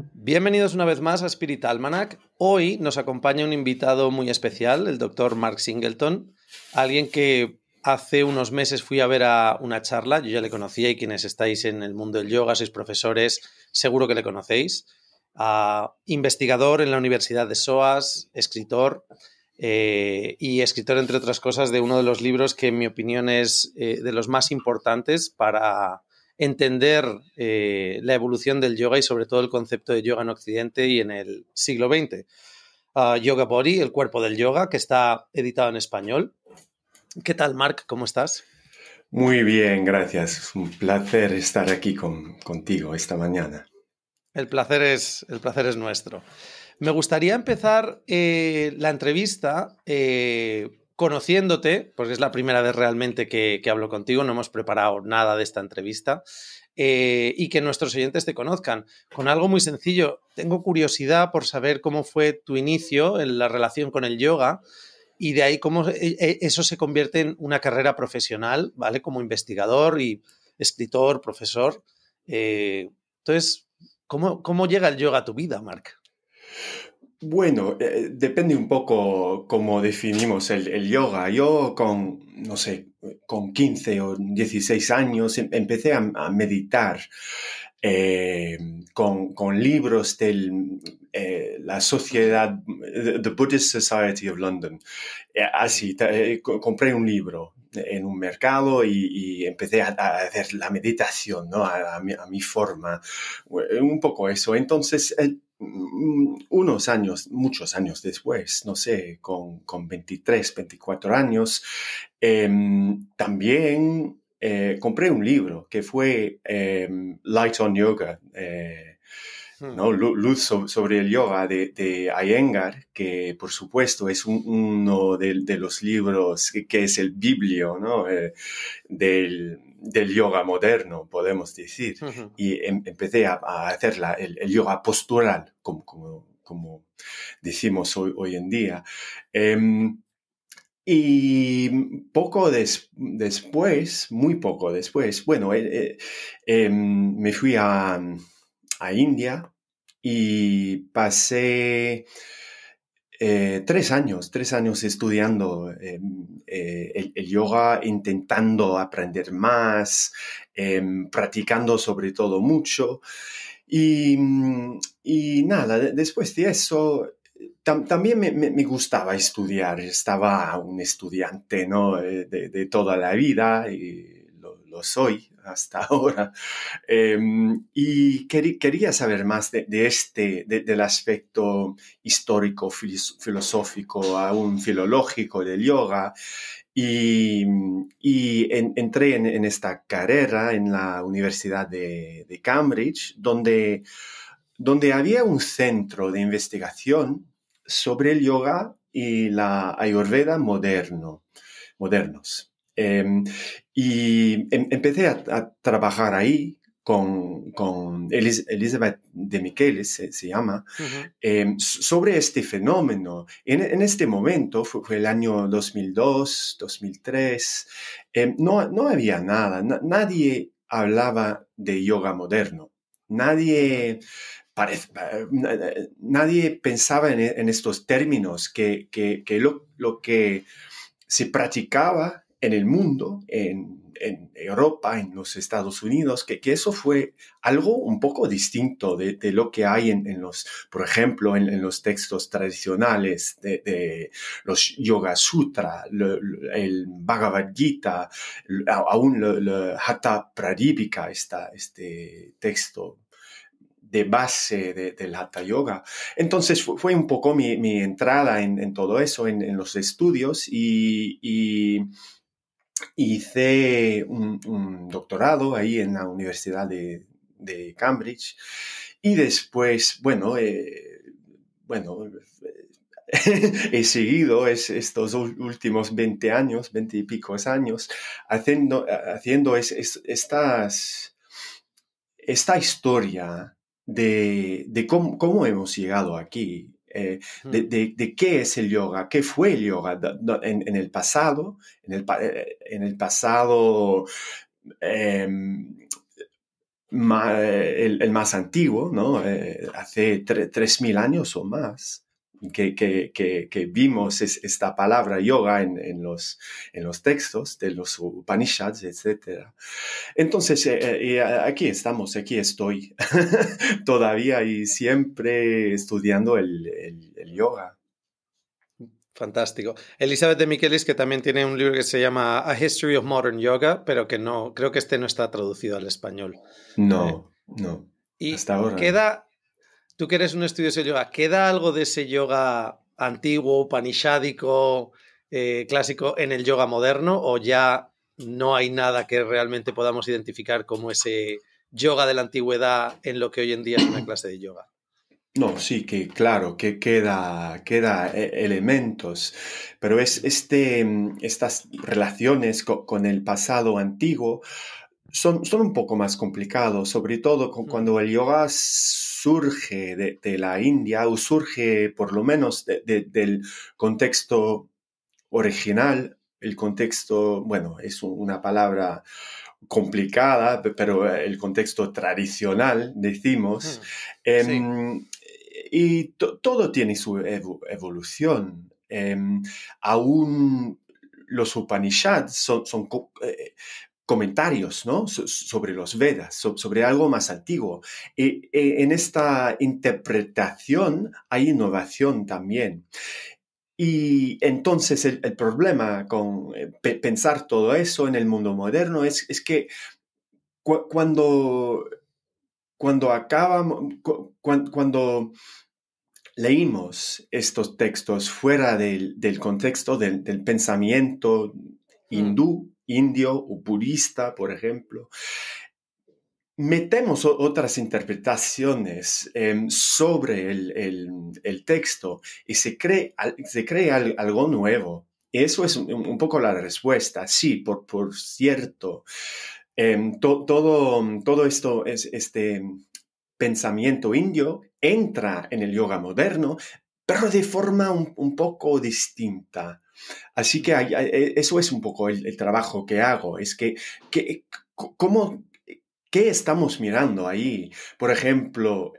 Bienvenidos una vez más a Spirit Almanac. Hoy nos acompaña un invitado muy especial, el doctor Mark Singleton, alguien que hace unos meses fui a ver a una charla. Yo ya le conocía y quienes estáis en el mundo del yoga, sois profesores, seguro que le conocéis. Investigador en la Universidad de SOAS, escritor y escritor, entre otras cosas, de uno de los libros que en mi opinión es de los más importantes para entender la evolución del yoga y sobre todo el concepto de yoga en Occidente y en el siglo XX. Yoga Body, el cuerpo del yoga, que está editado en español. ¿Qué tal, Marc? ¿Cómo estás? Muy bien, gracias. Es un placer estar aquí contigo esta mañana. El placer es nuestro. Me gustaría empezar la entrevista conociéndote, porque es la primera vez realmente que hablo contigo, no hemos preparado nada de esta entrevista, y que nuestros oyentes te conozcan. Con algo muy sencillo, tengo curiosidad por saber cómo fue tu inicio en la relación con el yoga y de ahí cómo eso se convierte en una carrera profesional, ¿vale? Como investigador y escritor, profesor. Entonces, ¿cómo llega el yoga a tu vida, Marc? Bueno, depende un poco cómo definimos el yoga. Yo no sé, con 15 o 16 años empecé a meditar eh, con libros de la sociedad, The Buddhist Society of London. Así, compré un libro en un mercado y empecé a hacer la meditación, ¿no? A mi forma, un poco eso. Entonces, unos años, muchos años después, no sé, con 23, 24 años, también compré un libro que fue Light on Yoga, Hmm. ¿no? Luz sobre el yoga de Iyengar, que por supuesto es uno de los libros que es el biblio, ¿no? Del yoga moderno, podemos decir. Ujú. Y empecé a hacer el yoga postural, como decimos hoy en día. Y después, muy poco después, bueno, me fui a India y pasé 3 años estudiando el yoga, intentando aprender más, practicando sobre todo mucho. Y, y nada, después de eso, también me gustaba estudiar. Estaba un estudiante, ¿no? De toda la vida y lo soy hasta ahora. Y quería saber más del aspecto histórico, filosófico, aún filológico del yoga. Y, entré en esta carrera en la Universidad de Cambridge, donde había un centro de investigación sobre el yoga y la Ayurveda modernos. Y empecé a trabajar ahí con Elizabeth de Michelis, se llama, Ujú. sobre este fenómeno. En este momento, fue el año 2002, 2003, no había nada, nadie hablaba de yoga moderno. Ujú. Nadie pensaba en estos términos que lo que se practicaba en el mundo, en Europa, en los Estados Unidos, que eso fue algo un poco distinto de lo que hay por ejemplo, en los textos tradicionales de los Yoga Sutra, el Bhagavad Gita, aún el Hatha Pradipika, este texto de base del Hatha Yoga. Entonces fue un poco mi entrada en todo eso, en los estudios, y hice un doctorado ahí en la Universidad de Cambridge. Y después, bueno, he seguido estos últimos 20 años, 20 y pico años, haciendo esta historia de cómo hemos llegado aquí, Ujú. de qué es el yoga, qué fue el yoga en el pasado, en el pasado, eh, el más antiguo, ¿no? Hace 3.000 años o más. Que vimos esta palabra yoga en los textos de los Upanishads, etc. Entonces, aquí estamos, aquí estoy todavía y siempre estudiando el yoga. Fantástico. Elizabeth de Michelis, que también tiene un libro que se llama A History of Modern Yoga, pero que no, creo que este no está traducido al español. No, no, Y hasta ahora. queda, tú que eres un estudioso de yoga, ¿queda algo de ese yoga antiguo, upanishádico, clásico en el yoga moderno o ya no hay nada que realmente podamos identificar como ese yoga de la antigüedad en lo que hoy en día es una clase de yoga? No, sí, que claro, que queda elementos, pero estas relaciones con el pasado antiguo son un poco más complicados, sobre todo cuando el yoga surge de la India o surge por lo menos del contexto original. El contexto, bueno, es una palabra complicada, pero el contexto tradicional, decimos, Sí. y todo tiene su evolución. Aún los Upanishads son comentarios, ¿no? Sobre los Vedas, sobre algo más antiguo. Y en esta interpretación hay innovación también. Y entonces el problema con pensar todo eso en el mundo moderno es que cuando, cuando leímos estos textos fuera del contexto del pensamiento indio o budista, por ejemplo, metemos otras interpretaciones sobre el texto y se cree algo nuevo. Eso es un poco la respuesta. Sí, por cierto, todo esto es este pensamiento indio entra en el yoga moderno, pero de forma un poco distinta. Así que eso es un poco el trabajo que hago, es ¿cómo, ¿qué estamos mirando ahí? Por ejemplo,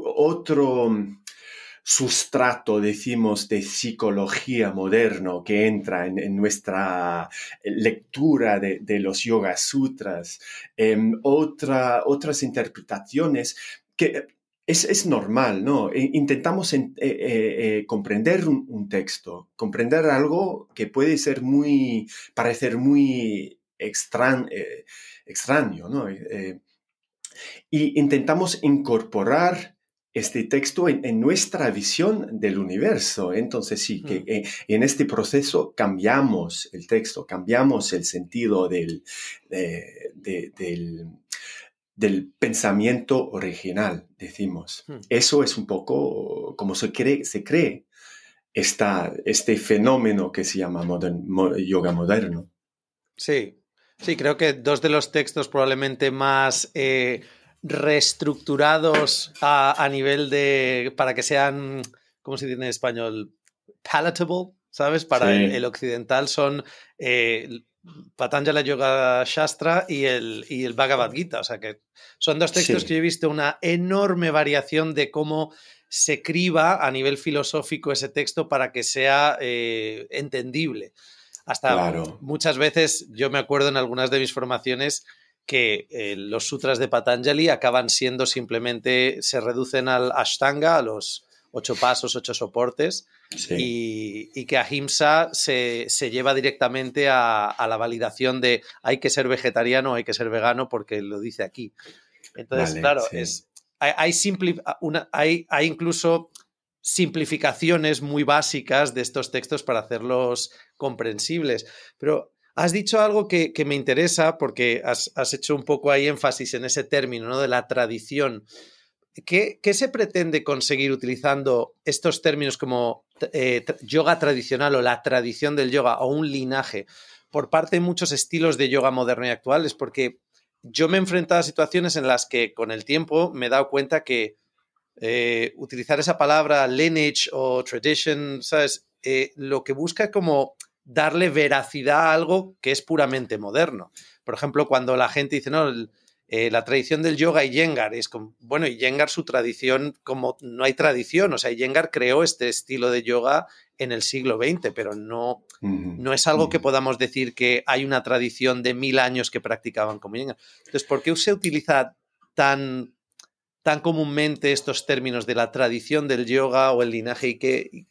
otro sustrato, decimos, de psicología moderno que entra en nuestra lectura de los Yoga Sutras, otras interpretaciones que es normal, ¿no? Intentamos comprender un texto, comprender algo que puede parecer muy extraño, ¿no? Y intentamos incorporar este texto en nuestra visión del universo. Entonces sí, que en este proceso cambiamos el texto, cambiamos el sentido del pensamiento original, decimos. Eso es un poco como se cree este fenómeno que se llama yoga moderno. Sí, sí, creo que dos de los textos probablemente más reestructurados a nivel de, para que sean, ¿cómo se dice en español? Palatable, ¿sabes? Para el Sí. occidental son Patanjala Yoga Shastra y el Bhagavad Gita. O sea que son dos textos que yo he visto una enorme variación de cómo se criba a nivel filosófico ese texto para que sea entendible. Hasta Claro. muchas veces yo me acuerdo en algunas de mis formaciones que los sutras de Patanjali acaban siendo simplemente, se reducen al Ashtanga, a los 8 pasos, 8 soportes, Sí. y que Ahimsa se lleva directamente a la validación de hay que ser vegetariano, hay que ser vegano porque lo dice aquí. Entonces, Vale, claro, sí. hay incluso simplificaciones muy básicas de estos textos para hacerlos comprensibles. Pero has dicho algo que me interesa porque has hecho un poco ahí énfasis en ese término, ¿no? De la tradición. ¿Qué se pretende conseguir utilizando estos términos como yoga tradicional o la tradición del yoga o un linaje por parte de muchos estilos de yoga moderno y actuales? Porque yo me he enfrentado a situaciones en las que con el tiempo me he dado cuenta que utilizar esa palabra lineage o tradition, ¿sabes? Lo que busca es como darle veracidad a algo que es puramente moderno. Por ejemplo, cuando la gente dice, no, La tradición del yoga Iyengar es como, bueno, Iyengar su tradición, como no hay tradición, o sea, Iyengar creó este estilo de yoga en el siglo XX, pero no es algo que podamos decir que hay una tradición de 1000 años que practicaban como Iyengar. Entonces, ¿por qué se utiliza tan comúnmente estos términos de la tradición del yoga o el linaje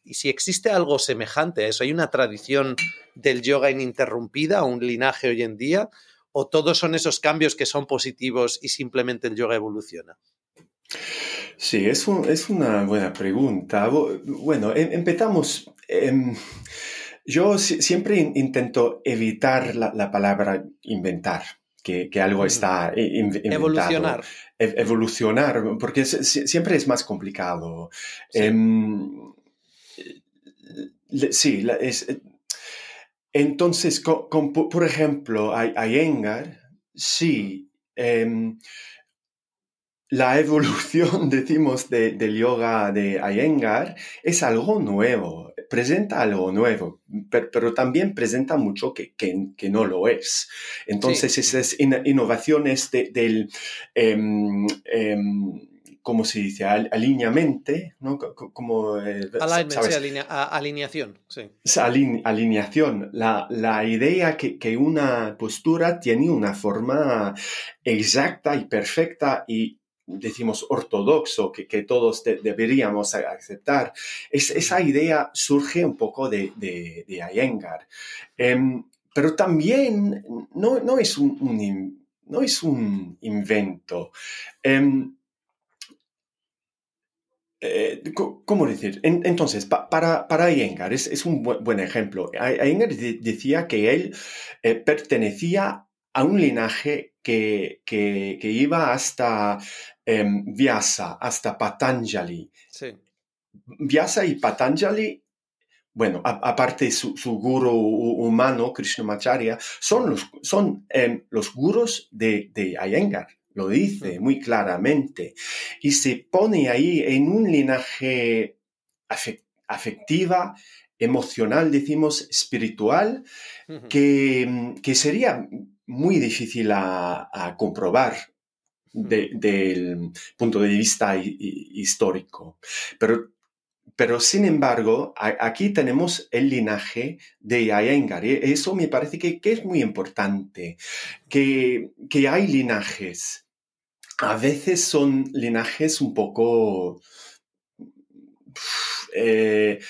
y si existe algo semejante a eso? ¿Hay una tradición del yoga ininterrumpida o un linaje hoy en día? ¿O todos son esos cambios que son positivos y simplemente el yoga evoluciona? Sí, es una buena pregunta. Bueno, empezamos. Yo siempre intento evitar la palabra inventar, que algo está inventado. Evolucionar. Evolucionar, porque siempre es más complicado. Sí. Sí, entonces, por ejemplo, Iyengar, sí. La evolución, decimos, del yoga de Iyengar es algo nuevo, presenta algo nuevo, pero también presenta mucho que no lo es. Sí. Entonces, esas innovaciones del, ¿cómo se dice? Alineamiento, ¿no? Como, Alignment, sí, ¿sabes? alineación, sí. Esa alineación, la idea que una postura tiene una forma exacta y perfecta y decimos ortodoxo, que todos deberíamos aceptar. Esa idea surge un poco de Iyengar. Pero también no es no es un invento. Em, ¿Cómo decir? Entonces, para Iyengar es un buen ejemplo. Iyengar decía que él pertenecía a un linaje que iba hasta Vyasa, hasta Patanjali. Sí. Vyasa y Patanjali, bueno, aparte su guru humano, Krishnamacharya, son los gurus de Iyengar. Lo dice muy claramente. Y se pone ahí en un linaje afectiva, emocional, decimos, espiritual, que sería muy difícil a comprobar del punto de vista histórico. Pero sin embargo, aquí tenemos el linaje de Iyengar. Y eso me parece que es muy importante, que hay linajes. A veces son linajes un poco eh,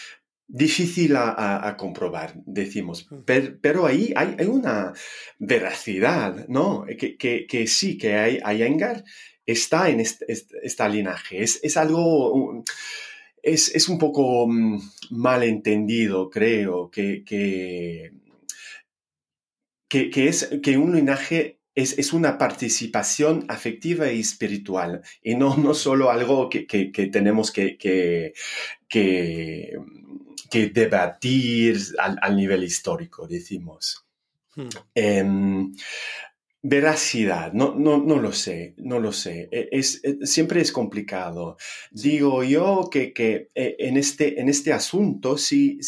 difícil a comprobar, decimos. Pero ahí hay una veracidad, ¿no? Que sí, que Iyengar está en este linaje. Es algo... Es un poco malentendido, creo, que un linaje es una participación afectiva y espiritual, y no solo algo que tenemos que, que debatir al nivel histórico, decimos. Veracidad, no lo sé, no lo sé. Siempre es complicado. Sí. Digo yo que en este asunto, si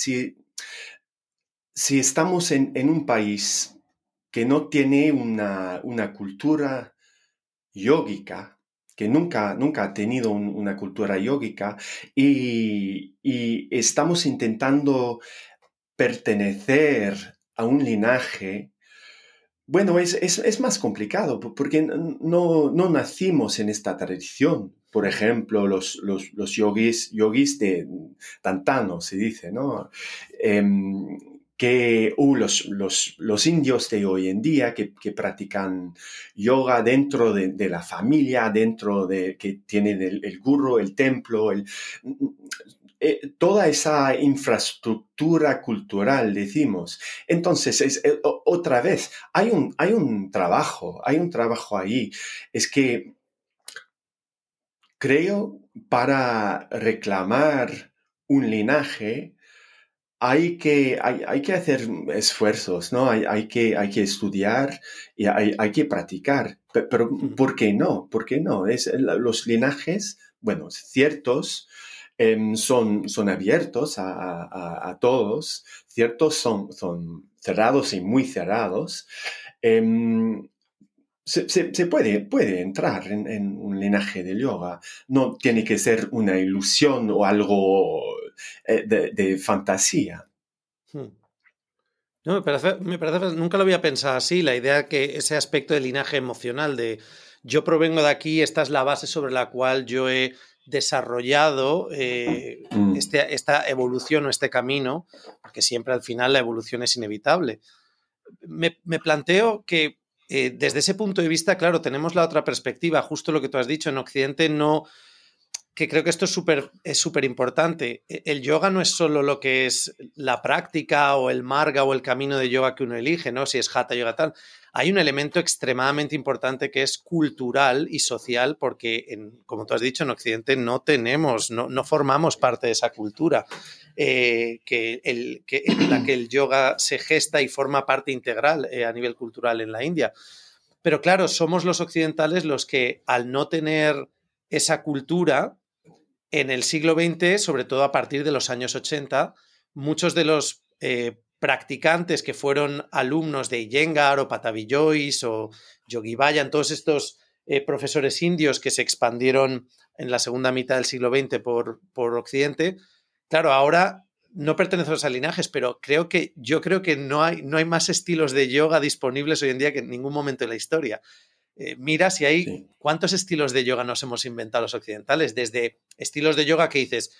estamos en un país que no tiene una cultura yógica, que nunca ha tenido una cultura yógica, y estamos intentando pertenecer a un linaje, bueno, es más complicado porque no nacimos en esta tradición. Por ejemplo, los yogis de Tantano, se dice, ¿no? Los indios de hoy en día que practican yoga dentro de la familia, dentro de que tienen el guru, el templo, toda esa infraestructura cultural, decimos. Entonces, otra vez, hay un trabajo ahí. Es que creo para reclamar un linaje hay que hacer esfuerzos, ¿no? Hay que estudiar y hay que practicar. Pero, ¿por qué no? ¿Por qué no? Los linajes, bueno, ciertos son abiertos a todos, ciertos son cerrados y muy cerrados. Em, puede entrar en un linaje del yoga. No tiene que ser una ilusión o algo de fantasía. Hmm. No, nunca lo había pensado así, la idea que ese aspecto de linaje emocional, de yo provengo de aquí, esta es la base sobre la cual yo he desarrollado Mm, esta evolución o este camino, porque siempre al final la evolución es inevitable. Me planteo que desde ese punto de vista, claro, tenemos la otra perspectiva, justo lo que tú has dicho, en Occidente no, que creo que esto es súper importante. El yoga no es solo lo que es la práctica o el marga o el camino de yoga que uno elige, ¿no? Si es hatha yoga tal. Hay un elemento extremadamente importante que es cultural y social porque, como tú has dicho, en Occidente no tenemos, no formamos parte de esa cultura en la que el yoga se gesta y forma parte integral a nivel cultural en la India. Pero claro, somos los occidentales los que al no tener esa cultura, en el siglo XX, sobre todo a partir de los años 80, muchos de los practicantes que fueron alumnos de Iyengar o Patabi Joyce o Yogi Bayan, todos estos profesores indios que se expandieron en la segunda mitad del siglo XX por Occidente, claro, ahora no pertenecemos a linajes, pero yo creo que no hay más estilos de yoga disponibles hoy en día que en ningún momento de la historia. Mira si hay sí. cuántos estilos de yoga nos hemos inventado los occidentales, desde estilos de yoga que dices,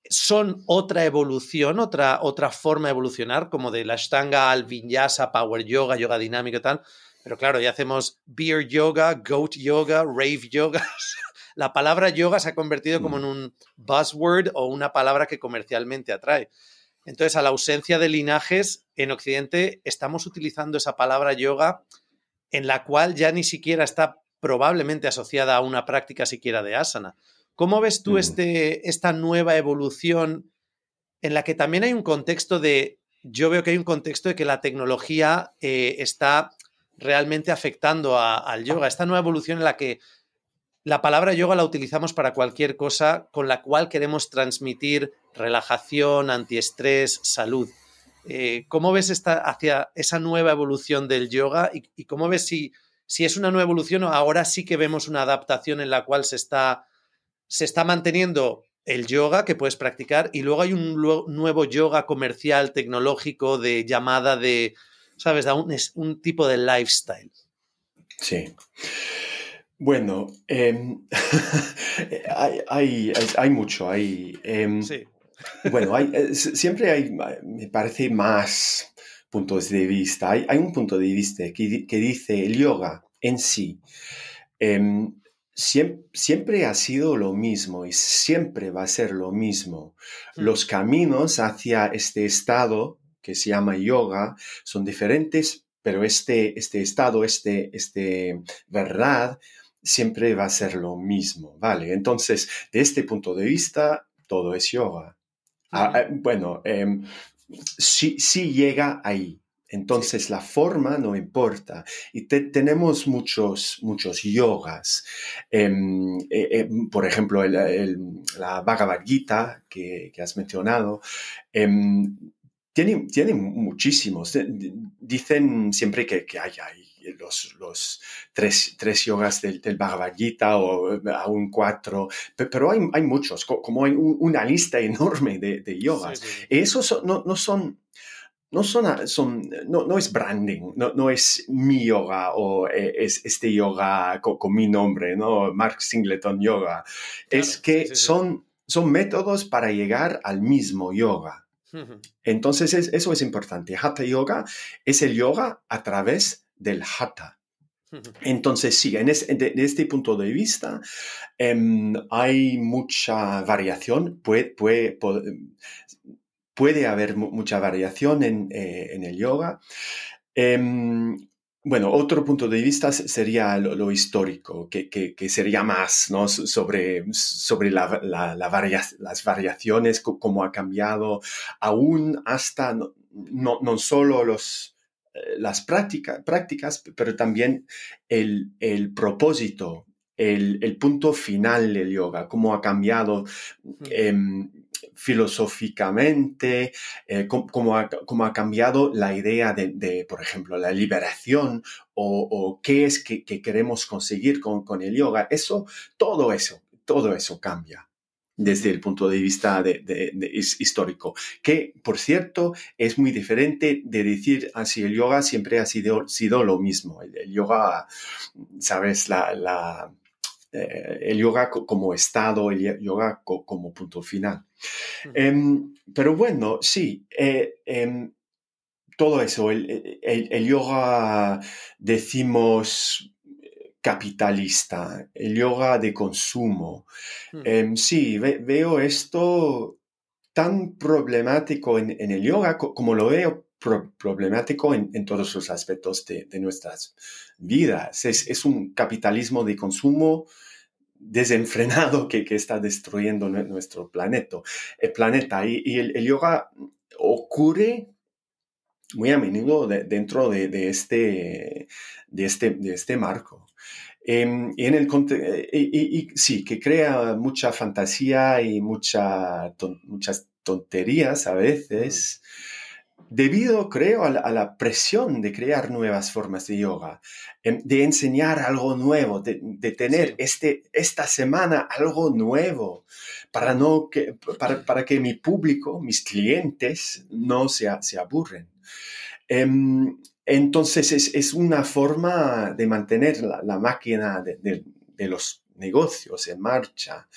son otra evolución, otra forma de evolucionar, como de la Ashtanga al Vinyasa, Power Yoga, yoga dinámico y tal. Pero claro, ya hacemos beer yoga, goat yoga, rave yoga. La palabra yoga se ha convertido como en Mm, un buzzword o una palabra que comercialmente atrae. Entonces, a la ausencia de linajes, en Occidente estamos utilizando esa palabra yoga en la cual ya ni siquiera está probablemente asociada a una práctica siquiera de asana. ¿Cómo ves tú mm. esta nueva evolución en la que también hay un contexto yo veo que hay un contexto de que la tecnología está realmente afectando al yoga, esta nueva evolución en la que la palabra yoga la utilizamos para cualquier cosa con la cual queremos transmitir relajación, antiestrés, salud. ¿Cómo ves hacia esa nueva evolución del yoga y cómo ves si es una nueva evolución o ahora sí que vemos una adaptación en la cual se está manteniendo el yoga que puedes practicar y luego hay un nuevo yoga comercial, tecnológico, de llamada de, ¿sabes? De un tipo de lifestyle. Sí. Bueno, hay mucho ahí. Sí. Bueno, siempre hay, me parece, más puntos de vista. Hay un punto de vista que dice el yoga en sí siempre ha sido lo mismo y siempre va a ser lo mismo. Hmm. Los caminos hacia este estado que se llama yoga son diferentes, pero este estado, este verdad, siempre va a ser lo mismo, ¿vale? Entonces, de este punto de vista, todo es yoga. Hmm. Bueno, sí llega ahí. Sí. Entonces la forma no importa. Y tenemos muchos yogas. Por ejemplo, la Bhagavad Gita que has mencionado, em, tiene muchísimos. Dicen siempre que hay los tres yogas del Bhagavad Gita o aún cuatro, pero hay muchos, como hay una lista enorme de Sí, yogas. sí, sí. Y esos no es branding, no es mi yoga o es este yoga con mi nombre, ¿no? Mark Singleton Yoga. Es Claro, sí, que sí, sí. son métodos para llegar al mismo yoga. Entonces, eso es importante. Hatha Yoga es el yoga a través del Hatha. Entonces, sí, de este punto de vista, hay mucha variación, puede haber mucha variación en el yoga. Em, bueno, otro punto de vista sería lo histórico, que sería más, ¿no? sobre las variaciones, cómo ha cambiado, aún hasta no solo las prácticas, pero también el propósito, el punto final del yoga, cómo ha cambiado. filosóficamente, cómo ha cambiado la idea de, por ejemplo, la liberación o qué es que queremos conseguir con el yoga. Todo eso cambia desde el punto de vista histórico, que, por cierto, es muy diferente de decir así, el yoga siempre ha sido lo mismo. El yoga, ¿sabes? El yoga como estado, el yoga como punto final. Pero bueno, sí, todo eso, el yoga, decimos, capitalista, el yoga de consumo. Sí, veo esto tan problemático en el yoga como lo veo problemático en todos los aspectos de nuestras vidas. Es un capitalismo de consumo desenfrenado que está destruyendo nuestro planeta. Y el yoga ocurre muy a menudo dentro de este marco. Y sí, que crea mucha fantasía y muchas tonterías a veces, debido, creo, a la presión de crear nuevas formas de yoga, de enseñar algo nuevo, de tener esta semana algo nuevo, para que mi público, mis clientes, no se aburren. Entonces es una forma de mantener la máquina de los negocios en marcha.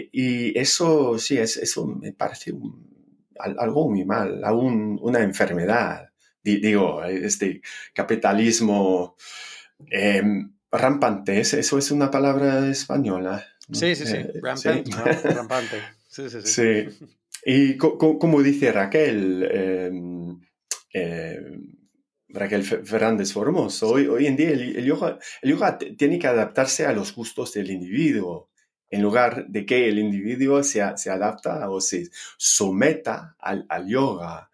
Y eso, sí, eso me parece algo muy mal, aún una enfermedad. Digo, este capitalismo rampante, eso es una palabra española, ¿no? Sí. Rampant, Sí. rampante. Sí. Sí. Y como dice Raquel Fernández Formoso, hoy en día el yoga tiene que adaptarse a los gustos del individuo, en lugar de que el individuo se adapta o se someta al yoga.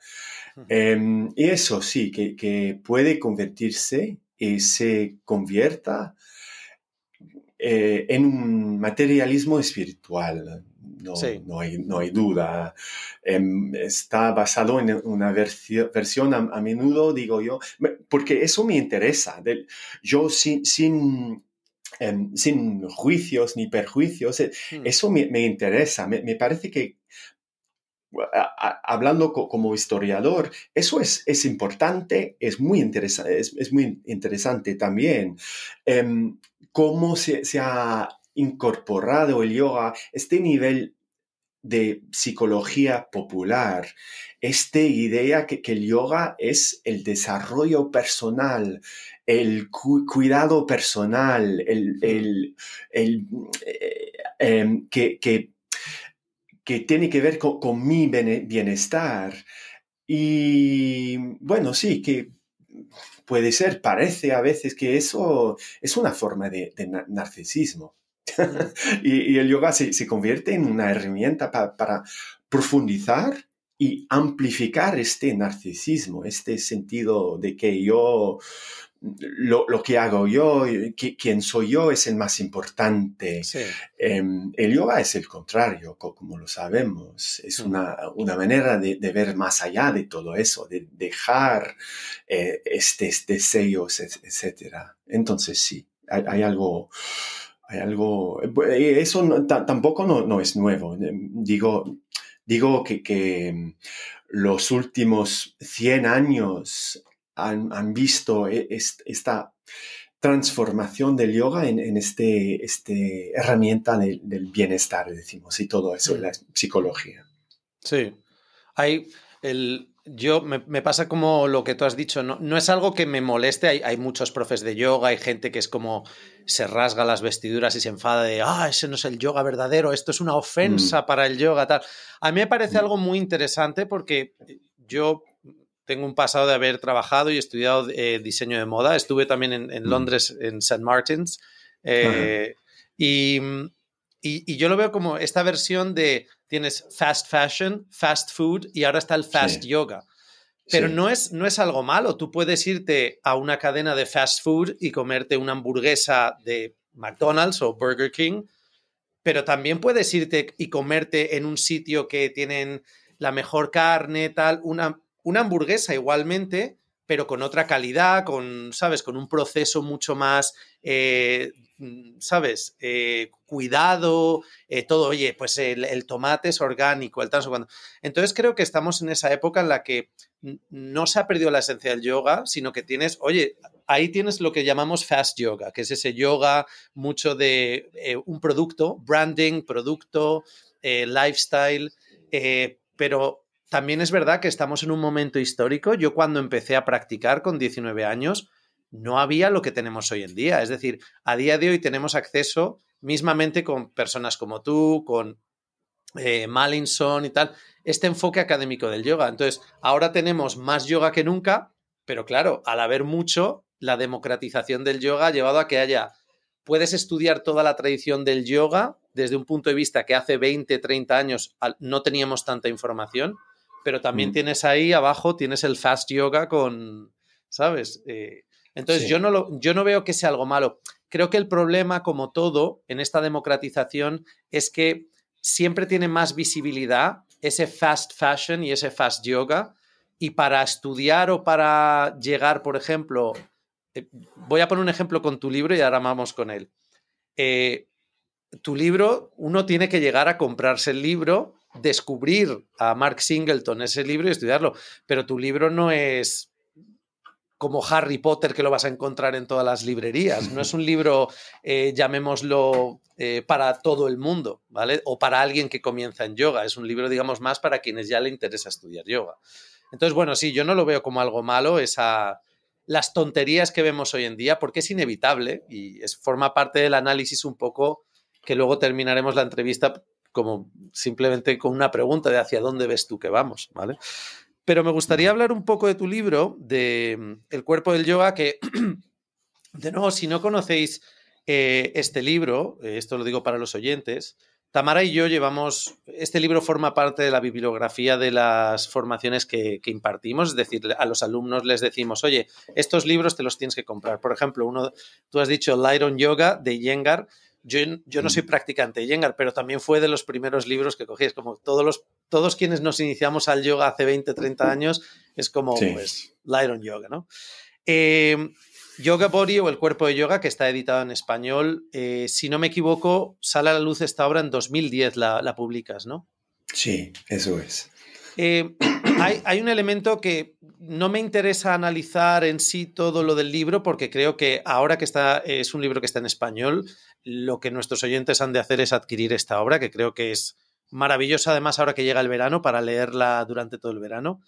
Y eso sí, que puede convertirse y se convierta en un materialismo espiritual. No hay duda. Está basado en una versión a menudo, digo yo, porque eso me interesa. Yo sin juicios ni perjuicios, eso me interesa. Me parece que, hablando como historiador, eso es importante, es muy interesante también. Cómo se ha incorporado el yoga, este nivel de psicología popular, esta idea que el yoga es el desarrollo personal, el cuidado personal, que tiene que ver con mi bienestar. Y bueno, sí, que puede ser, parece a veces que eso es una forma de narcisismo. Y el yoga se convierte en una herramienta para profundizar y amplificar este narcisismo, este sentido de que lo que hago yo, quién soy yo, es el más importante. Sí. El yoga es el contrario, como lo sabemos. Es una manera de ver más allá de todo eso, de dejar estos deseos, etc. Entonces sí, hay algo... Eso tampoco no es nuevo. Digo que los últimos 100 años han visto esta transformación del yoga en este herramienta del bienestar, decimos, y todo eso, la psicología. Sí. Me pasa como lo que tú has dicho, no es algo que me moleste, hay muchos profes de yoga, hay gente que es como se rasga las vestiduras y se enfada de ese no es el yoga verdadero, esto es una ofensa para el yoga, tal. A mí me parece algo muy interesante porque yo tengo un pasado de haber trabajado y estudiado diseño de moda, estuve también en Londres, en St. Martin's, y yo lo veo como esta versión de tienes fast fashion, fast food y ahora está el fast yoga. Pero no es algo malo. Tú puedes irte a una cadena de fast food y comerte una hamburguesa de McDonald's o Burger King, pero también puedes irte y comerte en un sitio que tienen la mejor carne, tal, una hamburguesa igualmente, pero con otra calidad, con, ¿sabes? Con un proceso mucho más, ¿sabes? Cuidado, todo, oye, pues el tomate es orgánico, el tal, cuando. Entonces creo que estamos en esa época en la que no se ha perdido la esencia del yoga, sino que tienes, oye, ahí tienes lo que llamamos fast yoga, que es ese yoga mucho de un producto, branding, producto, lifestyle, pero también es verdad que estamos en un momento histórico. Yo cuando empecé a practicar con 19 años no había lo que tenemos hoy en día. Es decir, a día de hoy tenemos acceso mismamente con personas como tú, con Mallinson y tal, este enfoque académico del yoga. Entonces, ahora tenemos más yoga que nunca, pero claro, al haber mucho, la democratización del yoga ha llevado a que puedes estudiar toda la tradición del yoga desde un punto de vista que hace 20, 30 años no teníamos tanta información, pero también tienes ahí abajo, tienes el fast yoga con, ¿sabes? Entonces, Sí. yo no veo que sea algo malo. Creo que el problema, como todo, en esta democratización es que siempre tiene más visibilidad ese fast fashion y ese fast yoga. Y para estudiar o para llegar, por ejemplo, voy a poner un ejemplo con tu libro y ahora vamos con él. Tu libro, uno tiene que llegar a comprarse el libro, descubrir a Mark Singleton ese libro y estudiarlo. Pero tu libro no es como Harry Potter, que lo vas a encontrar en todas las librerías. No es un libro, llamémoslo, para todo el mundo, ¿vale? O para alguien que comienza en yoga. Es un libro, digamos, más para quienes ya le interesa estudiar yoga. Entonces, bueno, sí, yo no lo veo como algo malo, las tonterías que vemos hoy en día, porque es inevitable y forma parte del análisis un poco que luego terminaremos la entrevista como simplemente con una pregunta de hacia dónde ves tú que vamos, ¿vale? Pero me gustaría hablar un poco de tu libro, de El cuerpo del yoga, que, de nuevo, si no conocéis este libro, esto lo digo para los oyentes, Tamara y yo este libro forma parte de la bibliografía de las formaciones que impartimos, es decir, a los alumnos les decimos, oye, estos libros te los tienes que comprar. Por ejemplo, tú has dicho Light on Yoga de Iyengar. Yo no soy practicante de Iyengar, pero también fue de los primeros libros que cogí. Es como todos quienes nos iniciamos al yoga hace 20, 30 años, es como, sí, pues, Light on Yoga, ¿no? Yoga Body o El cuerpo de yoga, que está editado en español. Si no me equivoco, sale a la luz esta obra en 2010, la publicas, ¿no? Sí, eso es. Hay un elemento que no me interesa analizar en sí todo lo del libro, porque creo que ahora que es un libro que está en español, lo que nuestros oyentes han de hacer es adquirir esta obra, que creo que es maravillosa, además ahora que llega el verano, para leerla durante todo el verano.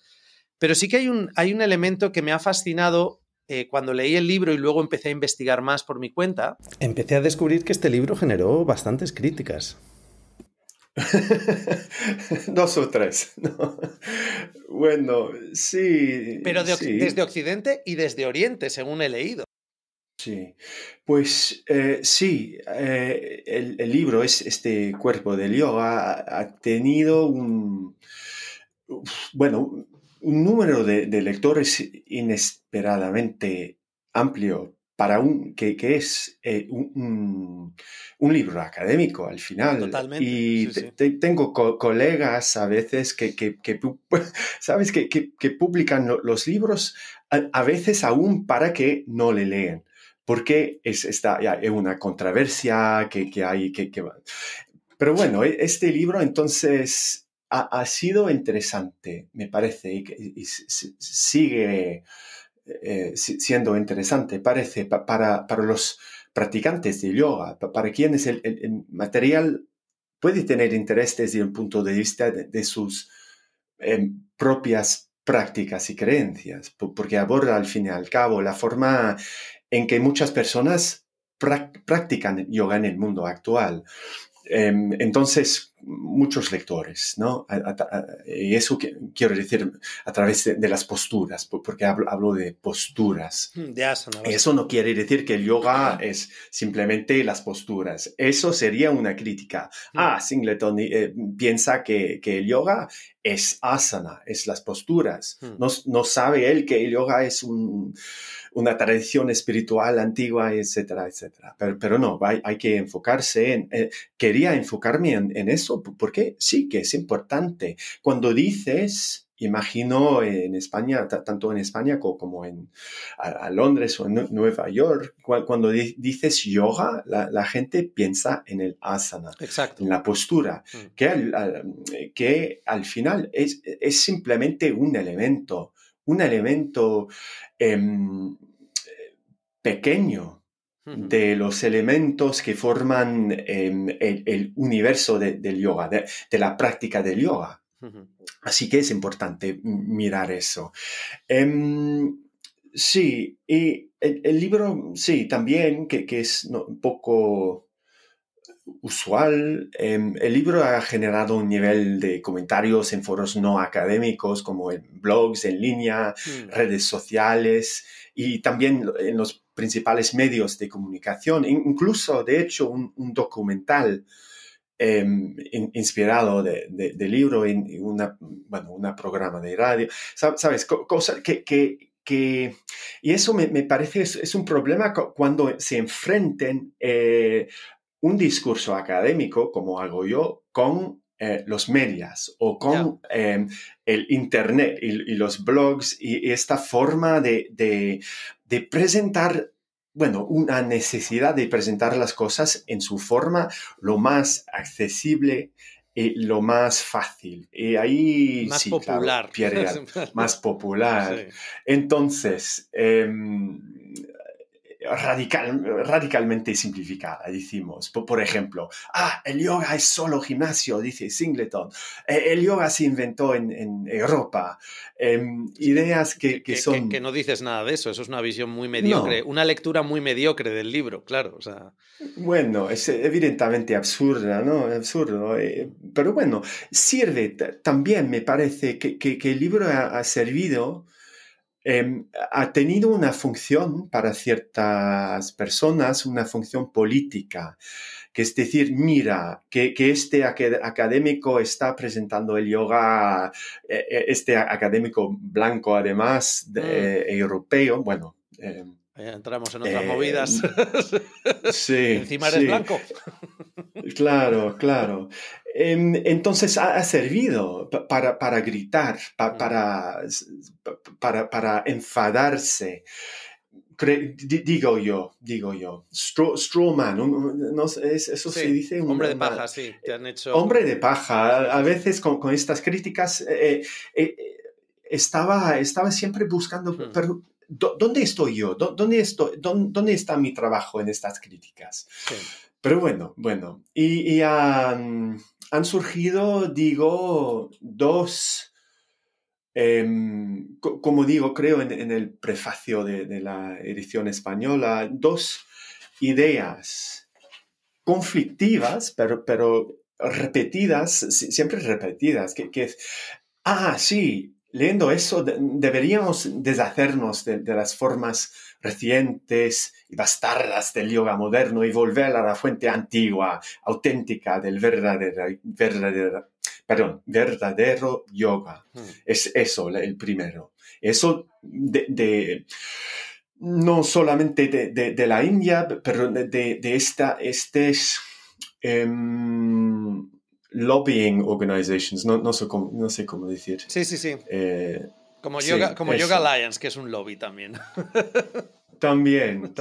Pero sí que hay un elemento que me ha fascinado cuando leí el libro y luego empecé a investigar más por mi cuenta. Empecé a descubrir que este libro generó bastantes críticas. 2 o 3, ¿no? Bueno, sí. Pero sí. Desde Occidente y desde Oriente, según he leído. Sí, pues sí, el libro, este cuerpo del yoga, ha tenido un número de lectores inesperadamente amplio para que es un libro académico al final. Totalmente. Y sí. tengo colegas a veces ¿sabes? Que publican los libros a veces aún para que no le leen. Porque es una controversia que hay. Pero bueno, este libro entonces ha sido interesante, me parece, y sigue siendo interesante, parece, para los practicantes de yoga, para quienes el material puede tener interés desde el punto de vista de sus propias prácticas y creencias, porque aborda al fin y al cabo la forma en que muchas personas practican yoga en el mundo actual. Entonces, muchos lectores, ¿no? Y eso quiero decir a través de las posturas, porque hablo de posturas. De asana. Eso no quiere decir que el yoga es simplemente las posturas. Eso sería una crítica. Singleton piensa que el yoga es asana, es las posturas. No sabe él que el yoga es una tradición espiritual antigua, etcétera, etcétera. Pero no, hay que enfocarse quería enfocarme en eso, porque sí que es importante. Cuando dices, imagino en España, tanto en España como a Londres o en Nueva York, cuando dices yoga, la gente piensa en el asana, Exacto. en la postura, que al final es simplemente un elemento pequeño de los elementos que forman el universo del yoga, de la práctica del yoga. Así que es importante mirar eso. Sí, y el libro, sí, también, que es un poco usual. El libro ha generado un nivel de comentarios en foros no académicos, como en blogs en línea, redes sociales y también en los principales medios de comunicación. Incluso, de hecho, un documental inspirado del libro en una programa de radio. ¿Sabes? Cosas y eso me parece es un problema cuando se enfrenten un discurso académico, como hago yo, con los medios o con el Internet y los blogs y esta forma de presentar, una necesidad de presentar las cosas en su forma lo más accesible y lo más fácil. Y ahí más sí, popular. claro, pierde más popular. Sí. Entonces, radicalmente simplificada, decimos. Por ejemplo, el yoga es solo gimnasio, dice Singleton. El yoga se inventó en Europa. Ideas que son... Que no dices nada de eso, eso es una visión muy mediocre, no. Una lectura muy mediocre del libro, claro. O sea... Bueno, es evidentemente absurda, ¿no? Absurdo. Pero bueno, sirve. También me parece que el libro ha servido... ha tenido una función para ciertas personas, una función política, que es decir, mira, que este académico está presentando el yoga, este académico blanco además, europeo, bueno. Entramos en otras movidas. Sí. Encima eres blanco. Claro, claro. Entonces ha servido para gritar, para enfadarse. Digo yo. Strawman, no sé, eso sí, se dice. Hombre de paja, sí. Te han hecho... Hombre de paja. A veces con estas críticas estaba siempre buscando... Pero, ¿dónde estoy yo? ¿Dónde está mi trabajo en estas críticas? Sí. Pero bueno. Y han surgido, digo, dos... como digo, creo en el prefacio de la edición española, dos ideas conflictivas, pero repetidas, siempre repetidas, que es, sí, leyendo eso deberíamos deshacernos de las formas recientes y bastardas del yoga moderno y volver a la fuente antigua, auténtica del verdadero yoga. Es eso el primero. Eso no solamente de la India, pero de lobbying organizations, no sé cómo decir. Sí. Como Yoga Alliance, que es un lobby también. También.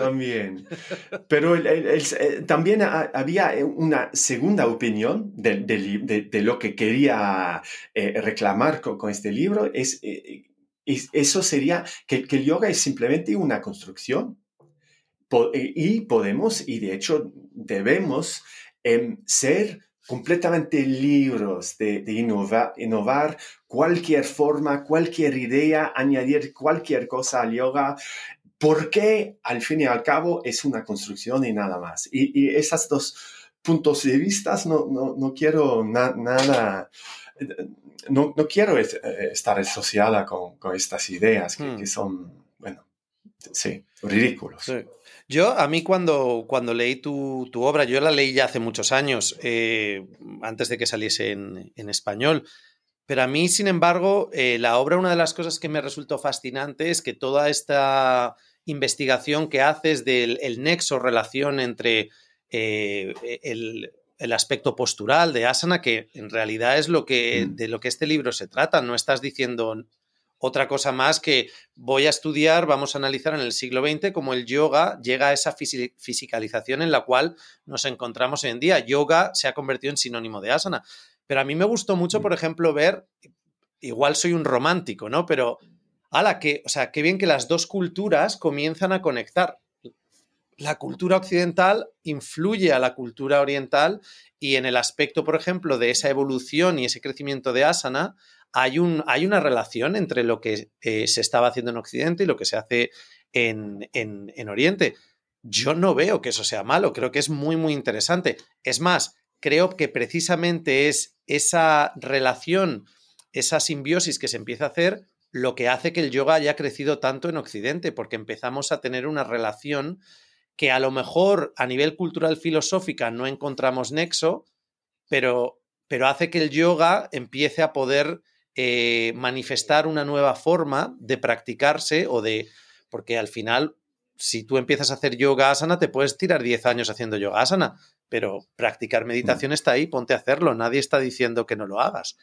Pero también había una segunda opinión de lo que quería reclamar con este libro. Eso sería que el yoga es simplemente una construcción. Y podemos, y de hecho debemos, ser completamente libres de innovar cualquier forma, cualquier idea, añadir cualquier cosa al yoga, porque al fin y al cabo es una construcción y nada más. Y esos dos puntos de vista no quiero nada... No quiero estar asociada con estas ideas que son, sí, ridículos. Sí. A mí cuando leí tu obra, yo la leí ya hace muchos años, antes de que saliese en español, pero a mí, sin embargo, la obra, una de las cosas que me resultó fascinante es que toda esta investigación que haces del el nexo, relación entre el aspecto postural de asana, que en realidad es de lo que este libro se trata. No estás diciendo otra cosa más que voy a estudiar, vamos a analizar en el siglo XX cómo el yoga llega a esa fisicalización en la cual nos encontramos hoy en día. Yoga se ha convertido en sinónimo de asana. Pero a mí me gustó mucho, por ejemplo, ver, igual soy un romántico, ¿no? Pero, o sea, qué bien que las dos culturas comienzan a conectar. La cultura occidental influye a la cultura oriental y en el aspecto, por ejemplo, de esa evolución y ese crecimiento de asana, hay una relación entre lo que se estaba haciendo en Occidente y lo que se hace en Oriente. Yo no veo que eso sea malo, creo que es muy, muy interesante. Es más, creo que precisamente es esa relación, esa simbiosis que se empieza a hacer lo que hace que el yoga haya crecido tanto en Occidente, porque empezamos a tener una relación que a lo mejor a nivel cultural filosófica no encontramos nexo, pero hace que el yoga empiece a poder manifestar una nueva forma de practicarse porque al final, si tú empiezas a hacer yoga asana, te puedes tirar 10 años haciendo yoga asana, pero practicar meditación está ahí, ponte a hacerlo, nadie está diciendo que no lo hagas.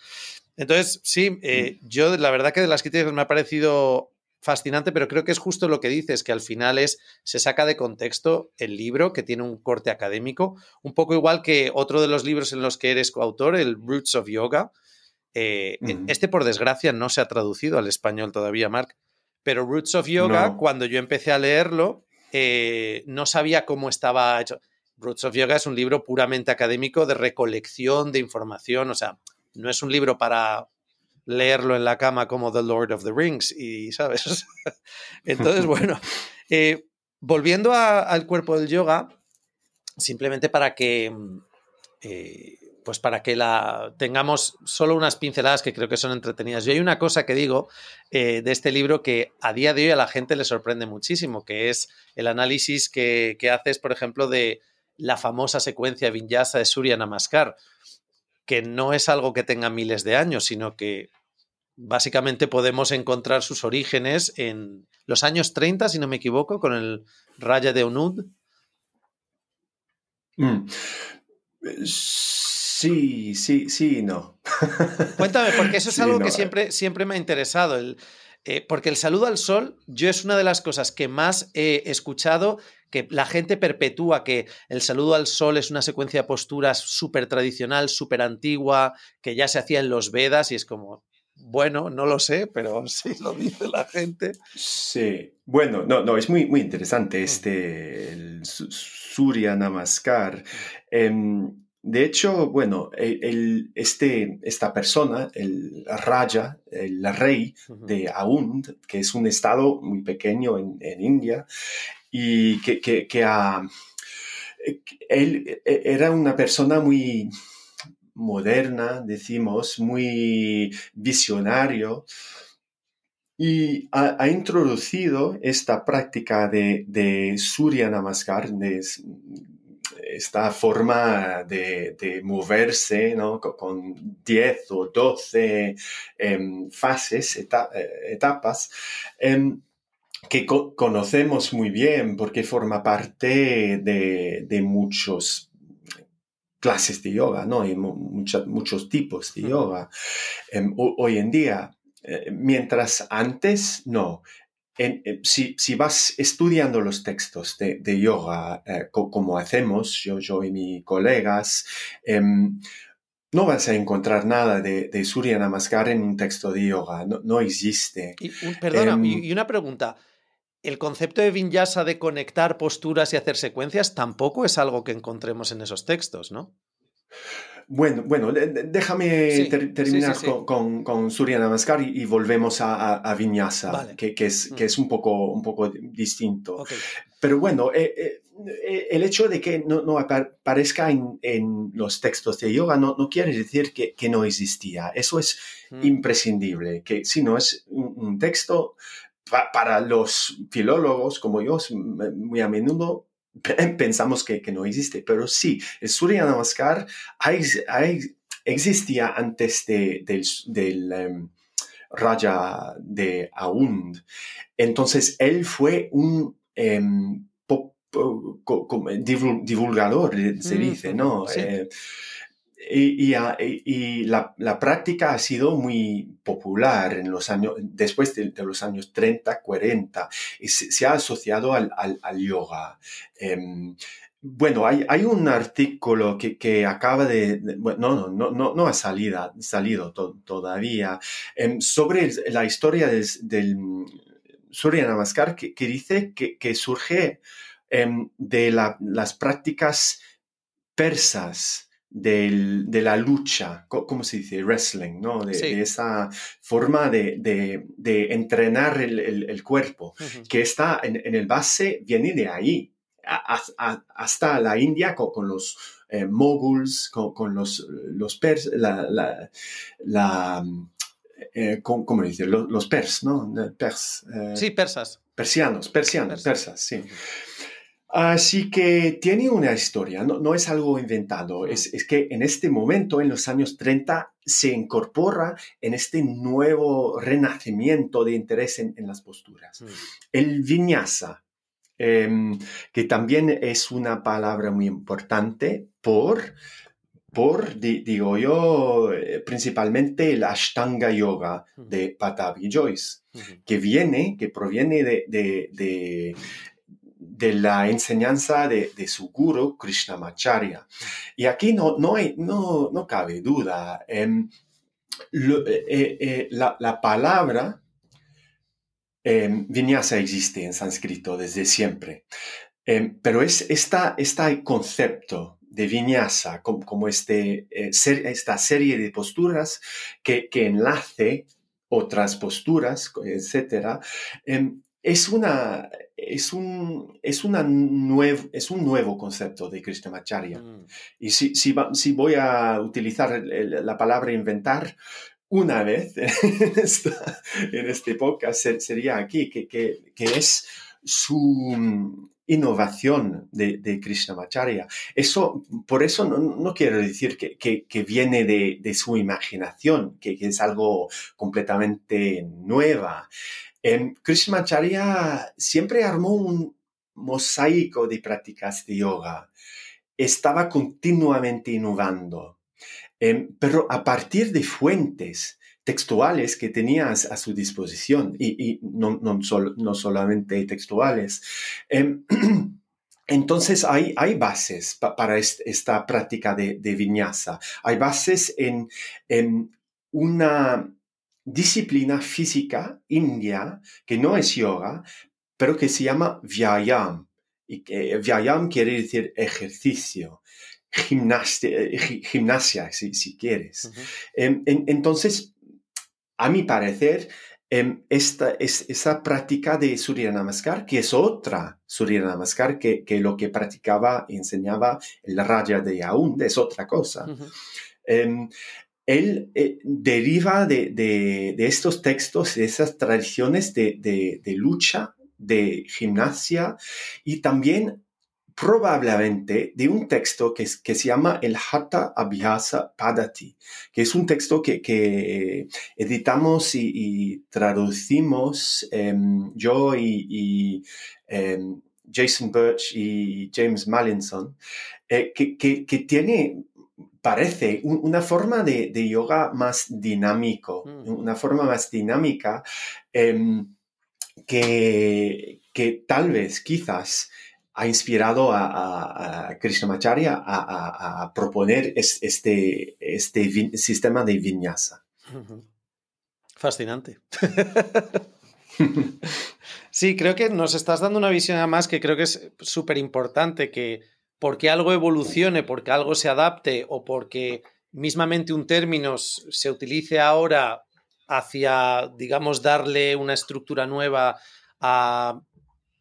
Entonces, sí, yo la verdad que de las críticas me ha parecido fascinante, pero creo que es justo lo que dices, que al final se saca de contexto el libro, que tiene un corte académico, un poco igual que otro de los libros en los que eres coautor, el Roots of Yoga. Este, por desgracia, no se ha traducido al español todavía, Marc, pero Roots of Yoga, No. cuando yo empecé a leerlo, no sabía cómo estaba hecho. Roots of Yoga es un libro puramente académico de recolección de información, o sea, no es un libro para leerlo en la cama como The Lord of the Rings, y ¿sabes? Entonces, bueno, volviendo al cuerpo del yoga, simplemente para que pues para que tengamos solo unas pinceladas que creo que son entretenidas. Yo hay una cosa que digo de este libro que a día de hoy a la gente le sorprende muchísimo, que es el análisis que haces, por ejemplo, de la famosa secuencia Vinyasa de Surya Namaskar, que no es algo que tenga miles de años, sino que básicamente podemos encontrar sus orígenes en los años 30, si no me equivoco, con el Raya de Onud. Sí, no. Cuéntame, porque eso es Sí, algo no. que siempre me ha interesado. Porque el saludo al sol, yo es una de las cosas que más he escuchado, que la gente perpetúa que el saludo al sol es una secuencia de posturas súper tradicional, súper antigua, que ya se hacía en los Vedas, y es como, bueno, no lo sé, pero sí lo dice la gente. Sí, bueno, no, es muy interesante el Surya Namaskar. De hecho, bueno, esta persona, el Raja, el rey de Aund, que es un estado muy pequeño en India, y él era una persona muy moderna, decimos, muy visionario, y ha introducido esta práctica de Surya Namaskar, de esta forma de moverse, ¿no? Con 10 o 12 fases, etapas, que conocemos muy bien porque forma parte de muchos clases de yoga, ¿no? Hay muchos tipos de yoga. Hoy en día, mientras antes, no. Si vas estudiando los textos de yoga, como hacemos yo y mis colegas, no vas a encontrar nada de Surya Namaskar en un texto de yoga, no existe. Perdona, y una pregunta. El concepto de Vinyasa de conectar posturas y hacer secuencias tampoco es algo que encontremos en esos textos, ¿no? Bueno, déjame terminar sí. con Surya Namaskar y volvemos a Vinyasa, Vale. que es un poco distinto. Okay. Pero bueno, el hecho de que no aparezca en los textos de yoga no quiere decir que no existía. Eso es imprescindible, que si no es un texto para los filólogos como yo, muy a menudo pensamos que no existe, pero sí, el Surya Namaskar existía antes del Raja de Aund. Entonces, él fue un divulgador, se dice, ¿no? Sí. Y la práctica ha sido muy popular en los años, después de los años 30, 40, y se ha asociado al yoga. Bueno, hay un artículo que acaba bueno, no ha salido todavía, sobre la historia del Surya Namaskar, que dice que surge de las prácticas persas de la lucha, ¿cómo se dice? Wrestling, ¿no? Sí. De esa forma de entrenar el cuerpo, que está en el base, viene de ahí, hasta la India con los moguls, con los pers, ¿cómo dice? Los pers, ¿no? Sí, persas. Persas, sí. Así que tiene una historia, no es algo inventado, es que en este momento, en los años 30, se incorpora en este nuevo renacimiento de interés en las posturas. El vinyasa, que también es una palabra muy importante digo yo, principalmente el Ashtanga Yoga de Patabi Joyce, que proviene de la enseñanza de su guru Krishnamacharya. Y aquí no cabe duda. La palabra vinyasa existe en sánscrito desde siempre. Pero es este concepto de vinyasa como esta serie de posturas que enlace otras posturas, etc. Es un nuevo concepto de Krishnamacharya. Y si voy a utilizar la palabra inventar una vez en este podcast, sería aquí, que es su innovación de Krishnamacharya. Por eso no quiero decir que viene de su imaginación, que es algo completamente nueva. Krishnamacharya siempre armó un mosaico de prácticas de yoga. Estaba continuamente innovando, pero a partir de fuentes textuales que tenía a su disposición, y no solamente textuales. Entonces hay bases para esta práctica de vinyasa. Hay bases en una disciplina física india que no es yoga, pero que se llama Vyayam. Y Vyayam quiere decir ejercicio, gimnasia, si quieres. Entonces, a mi parecer, esa práctica de Surya Namaskar, que es otra Surya Namaskar que lo que practicaba y enseñaba el Raja de Aund, es otra cosa. Él deriva de estos textos, de esas tradiciones de lucha, de gimnasia, y también probablemente de un texto que se llama el Hatha Abhyasa Padati, que es un texto que editamos y traducimos yo y Jason Birch y James Mallinson, que tiene, parece, una forma de yoga más dinámico, una forma más dinámica que tal vez, quizás, ha inspirado a Krishnamacharya a proponer este sistema de vinyasa. Fascinante. Sí, creo que nos estás dando una visión además que creo que es súper importante, que porque algo evolucione, porque algo se adapte o porque mismamente un término se utilice ahora hacia, digamos, darle una estructura nueva a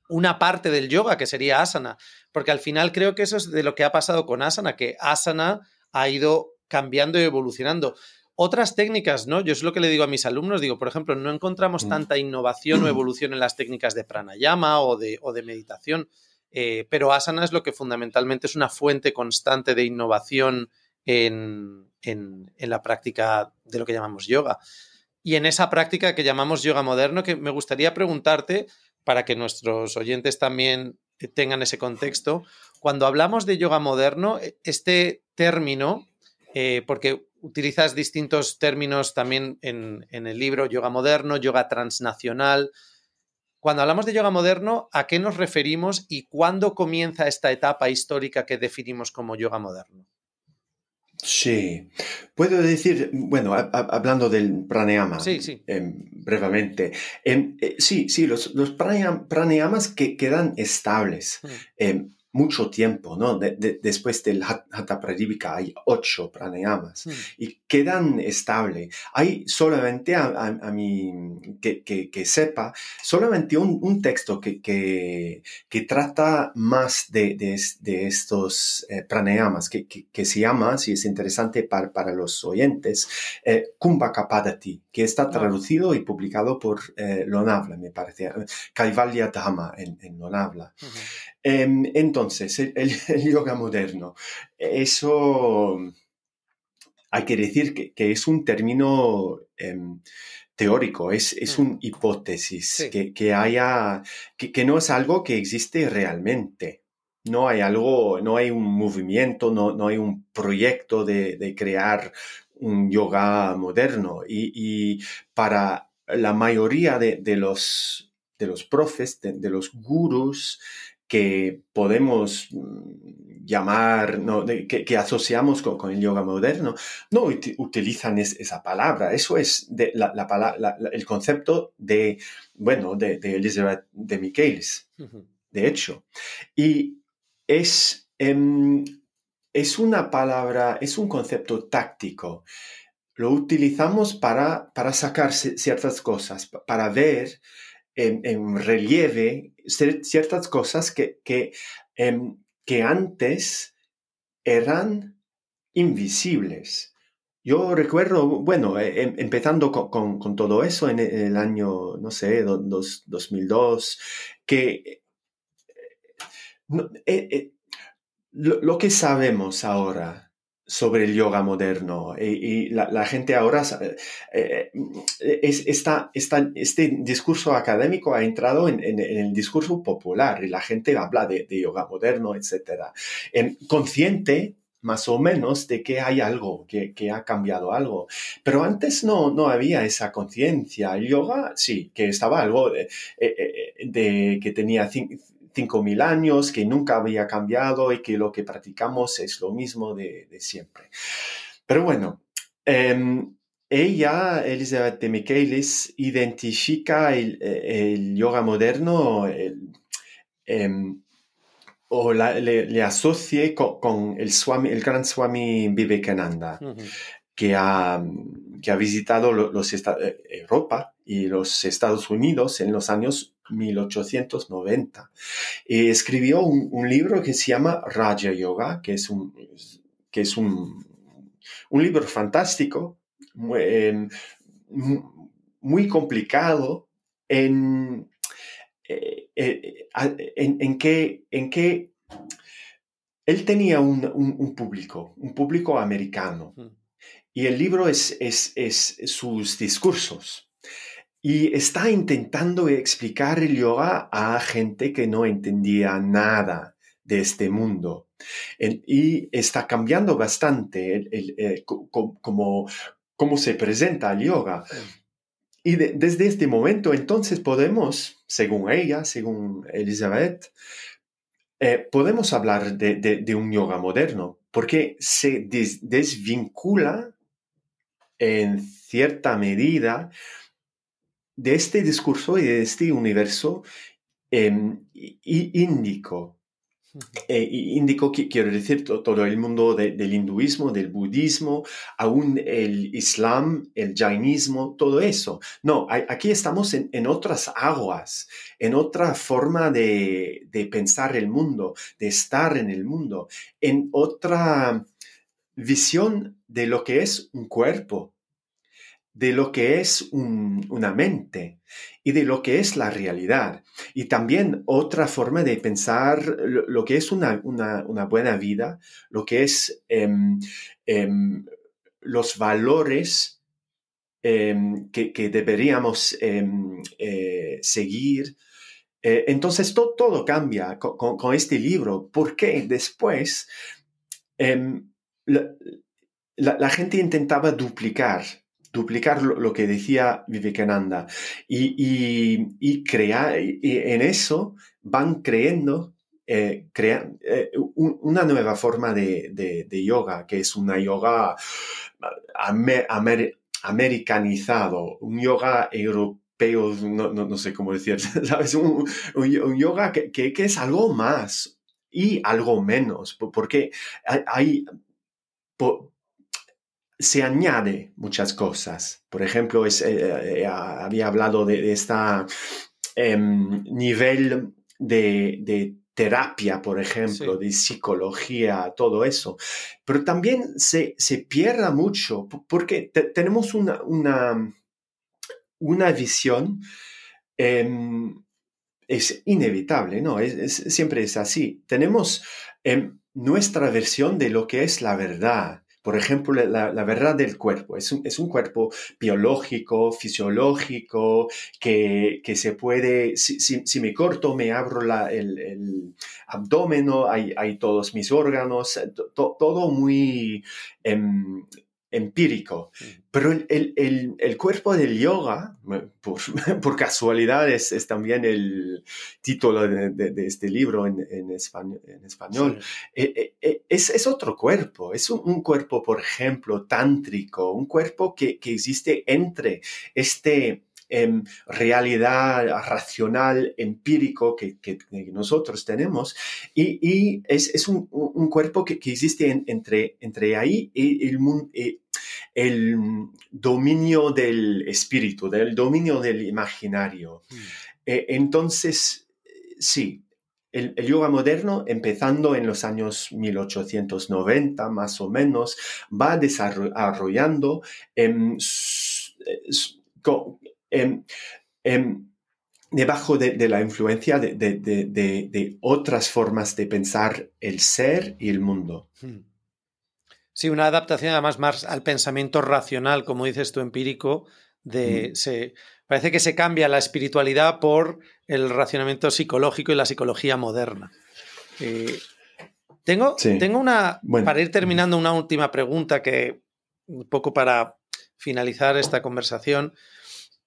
una parte del yoga, que sería asana, porque al final creo que eso es de lo que ha pasado con asana, que asana ha ido cambiando y evolucionando. Otras técnicas, ¿no? Yo es lo que le digo a mis alumnos, digo, por ejemplo, no encontramos tanta innovación o evolución en las técnicas de pranayama o de meditación, pero asana es lo que fundamentalmente es una fuente constante de innovación en la práctica de lo que llamamos yoga. y en esa práctica que llamamos yoga moderno, que me gustaría preguntarte, para que nuestros oyentes también tengan ese contexto, cuando hablamos de yoga moderno, este término, porque utilizas distintos términos también en el libro, yoga moderno, yoga transnacional. Cuando hablamos de yoga moderno, ¿a qué nos referimos y cuándo comienza esta etapa histórica que definimos como yoga moderno? Sí, puedo decir, bueno, hablando del pranayama, Sí, sí. brevemente, sí, los pranayamas que quedan estables mucho tiempo, ¿no? Después del Hatha Pradipika hay 8 pranayamas y quedan estables. Hay solamente, a mí, que sepa, solamente un texto que trata más de estos pranayamas, que se llama, si es interesante para los oyentes, Kumbhaka Padati, que está traducido y publicado por Lonavala, me parece, Kaivalya Dhamma en Lonavala. Entonces, el yoga moderno, eso hay que decir que es un término teórico, es una hipótesis, Sí. que no es algo que existe realmente. No hay un movimiento, no hay un proyecto de crear un yoga moderno. Y para la mayoría de los profes, de los gurús, que podemos llamar, ¿no? que asociamos con el yoga moderno, no utilizan esa palabra. Eso es el concepto de Elizabeth de Michaelis, de hecho. Y es una palabra, es un concepto táctico. Lo utilizamos para sacar ciertas cosas, para ver en relieve ciertas cosas que antes eran invisibles. Yo recuerdo, bueno, empezando con todo eso en el año, no sé, 2002, que lo que sabemos ahora sobre el yoga moderno y la gente ahora este discurso académico ha entrado en el discurso popular y la gente habla de yoga moderno, etc. Consciente más o menos de que hay algo, que ha cambiado algo. Pero antes no había esa conciencia. El yoga, sí, que estaba algo de que tenía 5.000 años, que nunca había cambiado y que lo que practicamos es lo mismo de siempre. Pero bueno, ella, Elizabeth de Michaelis, identifica el yoga moderno o le asocie con el gran Swami Vivekananda, que ha visitado Europa y los Estados Unidos en los años 1890. Escribió un libro que se llama Raja Yoga, que es un libro fantástico, muy complicado en que él tenía un público americano. Y el libro es sus discursos. Y está intentando explicar el yoga a gente que no entendía nada de este mundo. Y está cambiando bastante cómo se presenta el yoga. Y desde este momento, entonces, podemos, según ella, según Elizabeth, podemos hablar de un yoga moderno, porque se desvincula en cierta medida de este discurso y de este universo índico. Índico, quiero decir, todo el mundo del hinduismo, del budismo, aún el islam, el jainismo, todo eso. No, aquí estamos en otras aguas, en otra forma de pensar el mundo, de estar en el mundo, en otra visión de lo que es un cuerpo, de lo que es una mente y de lo que es la realidad. Y también otra forma de pensar lo que es una buena vida, lo que es los valores que deberíamos seguir. Entonces todo cambia con este libro, porque después la gente intentaba duplicar lo que decía Vivekananda y crear, y en eso van creando una nueva forma de yoga, que es una yoga americanizado, un yoga europeo, no sé cómo decir, ¿sabes? Un yoga que es algo más y algo menos, porque se añade muchas cosas. Por ejemplo, había hablado de esta nivel de terapia, por ejemplo, de psicología, todo eso. Pero también se pierde mucho porque tenemos una visión, es inevitable, ¿no? Siempre es así. Tenemos nuestra versión de lo que es la verdad. Por ejemplo, la verdad del cuerpo. Es un cuerpo biológico, fisiológico, que se puede, si me corto, me abro el abdomen, hay todos mis órganos, todo muy empírico. Pero el cuerpo del yoga, por casualidad, es también el título de este libro en español. Sí. Es otro cuerpo. Es un cuerpo, por ejemplo, tántrico, un cuerpo que existe entre realidad racional, empírico que nosotros tenemos, y es un cuerpo que existe entre ahí y el mundo. El dominio del espíritu, del dominio del imaginario. Entonces, sí, el yoga moderno, empezando en los años 1890, más o menos, va desarrollando debajo de la influencia de otras formas de pensar el ser y el mundo. Sí, una adaptación además más al pensamiento racional, como dices tú, empírico, parece que se cambia la espiritualidad por el racionamiento psicológico y la psicología moderna. Tengo para ir terminando, una última pregunta que un poco para finalizar esta conversación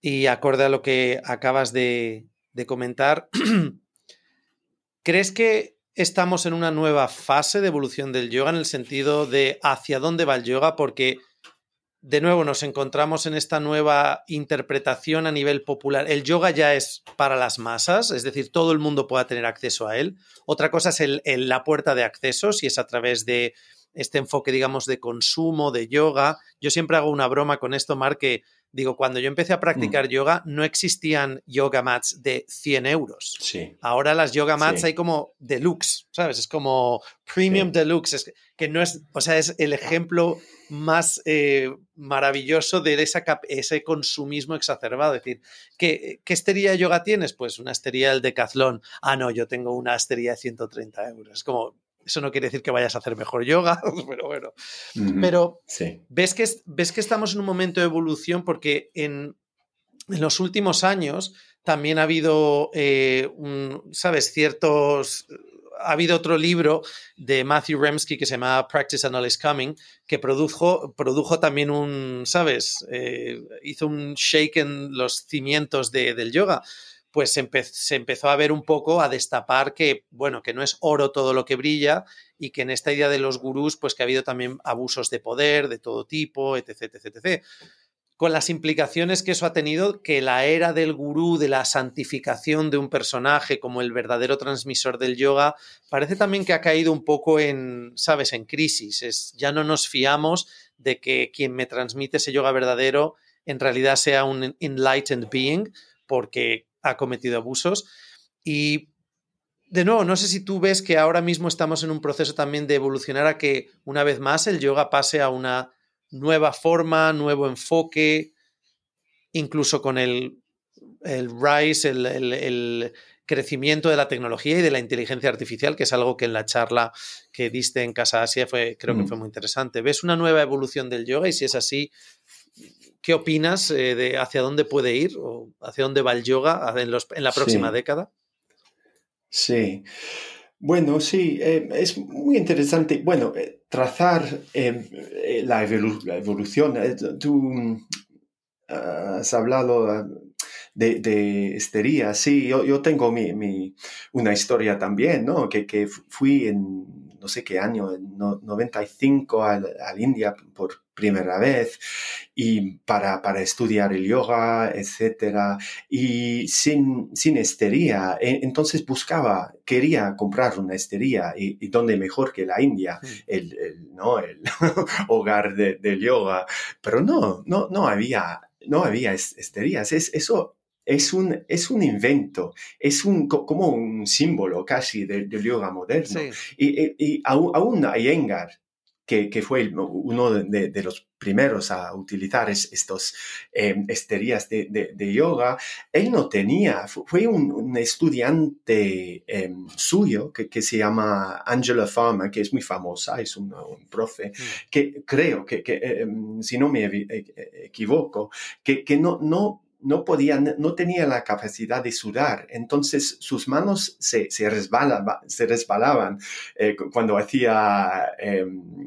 y acorde a lo que acabas de comentar. ¿Crees que estamos en una nueva fase de evolución del yoga en el sentido de hacia dónde va el yoga? Porque, de nuevo, nos encontramos en esta nueva interpretación a nivel popular. El yoga ya es para las masas, es decir, todo el mundo pueda tener acceso a él. Otra cosa es la puerta de acceso, si es a través de este enfoque, digamos, de consumo, de yoga. Yo siempre hago una broma con esto, Marc, que digo, cuando yo empecé a practicar yoga, no existían yoga mats de 100 euros. Sí. Ahora las yoga mats hay como deluxe, ¿sabes? Es como premium deluxe. Es que no es, o sea, es el ejemplo más maravilloso de ese consumismo exacerbado. Es decir, ¿qué estería de yoga tienes? Pues una estería del Decathlon. Ah, no, yo tengo una estería de 130 euros. Es como, eso no quiere decir que vayas a hacer mejor yoga, pero bueno. Pero ves que estamos en un momento de evolución porque en los últimos años también ha habido, ¿sabes? Ha habido otro libro de Matthew Remski que se llama Practice and All is Coming, que produjo también ¿sabes? Hizo un shake en los cimientos del yoga. Pues se empezó a ver un poco, a destapar que, bueno, que no es oro todo lo que brilla y que en esta idea de los gurús, pues que ha habido también abusos de poder de todo tipo, etc, etc, etc. Con las implicaciones que eso ha tenido, que la era del gurú, de la santificación de un personaje como el verdadero transmisor del yoga, parece también que ha caído un poco en, ¿sabes?, en crisis. Ya no nos fiamos de que quien me transmite ese yoga verdadero en realidad sea un enlightened being, porque ha cometido abusos. Y, de nuevo, no sé si tú ves que ahora mismo estamos en un proceso también de evolucionar a que, una vez más, el yoga pase a una nueva forma, nuevo enfoque, incluso con el rise, el crecimiento de la tecnología y de la inteligencia artificial, que es algo que en la charla que diste en Casa Asia creo que fue muy interesante. ¿Ves una nueva evolución del yoga? Y si es así, ¿qué opinas de hacia dónde puede ir o hacia dónde va el yoga en la próxima Sí, década? sí. Bueno, sí, es muy interesante. Bueno, trazar la evolución. Tú has hablado de estería. Sí, yo tengo una historia también, ¿no? Que fui en no sé qué año, en 95 al India por primera vez y para estudiar el yoga, etcétera, y sin estería. Entonces quería comprar una estería y dónde mejor que la India, ¿no? El hogar del yoga, pero no había esterías. Eso es un invento, como un símbolo casi del yoga moderno. Sí, Y aún Iyengar, que fue uno de los primeros a utilizar estos esterías de yoga, él no tenía, fue un estudiante suyo que se llama Angela Farmer, que es muy famosa, es un profe, que creo si no me equivoco, que no tenía la capacidad de sudar, entonces sus manos se resbalaban cuando hacía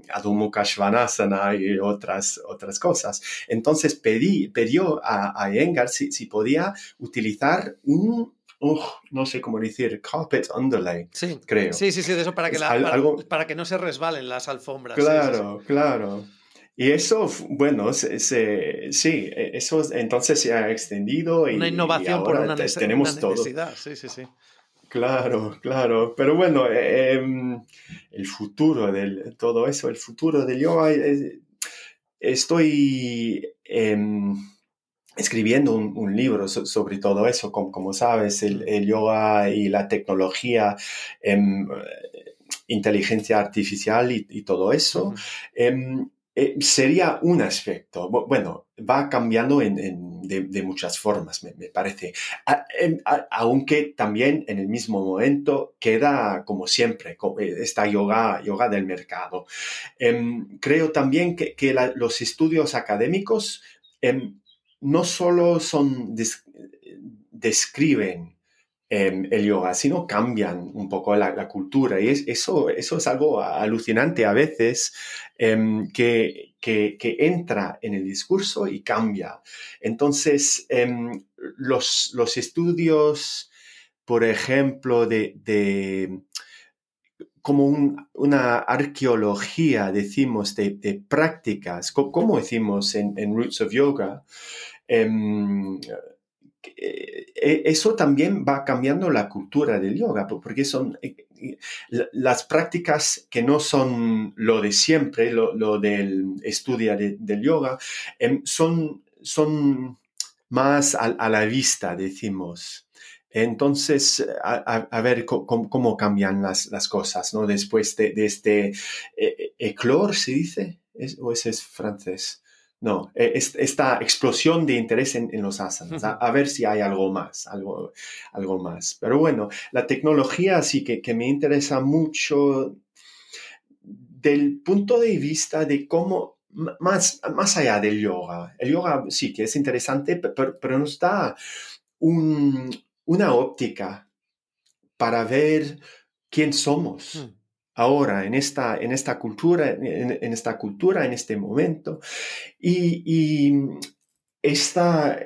Adho Mukha Svanasana y otras cosas. Entonces pidió a Iyengar si podía utilizar no sé cómo decir, carpet underlay, sí, creo. sí, sí, sí, de eso Es algo. para que no se resbalen las alfombras, sí, sí, sí. Claro, claro. Y eso, bueno, sí, eso entonces se ha extendido Una y innovación por ahora una tenemos todo. necesidad, sí, sí, sí. Claro, claro. Pero bueno, el futuro de todo eso, el futuro del yoga, estoy escribiendo un libro sobre todo eso, como sabes, el yoga y la tecnología, inteligencia artificial y todo eso. Sería un aspecto. Bueno, va cambiando de muchas formas, me parece. Aunque también en el mismo momento queda, como siempre, esta yoga del mercado. Creo también que los estudios académicos no solo describen el yoga, sino cambian un poco la cultura. Y eso es algo alucinante a veces, que entra en el discurso y cambia. Entonces, los estudios, por ejemplo, como una arqueología, decimos, de prácticas, como decimos en Roots of Yoga, eso también va cambiando la cultura del yoga, porque son las prácticas que no son lo de siempre, lo del estudio del yoga, son más a la vista, decimos. Entonces, a ver cómo cambian las cosas, ¿no? Después de este éclore, ¿se dice? ¿O ese es francés? No, esta explosión de interés en los asanas, a ver si hay algo más. Pero bueno, la tecnología sí que me interesa mucho del punto de vista de cómo, más allá del yoga. El yoga sí que es interesante, pero nos da una óptica para ver quién somos ahora en esta cultura, en este momento. Y esta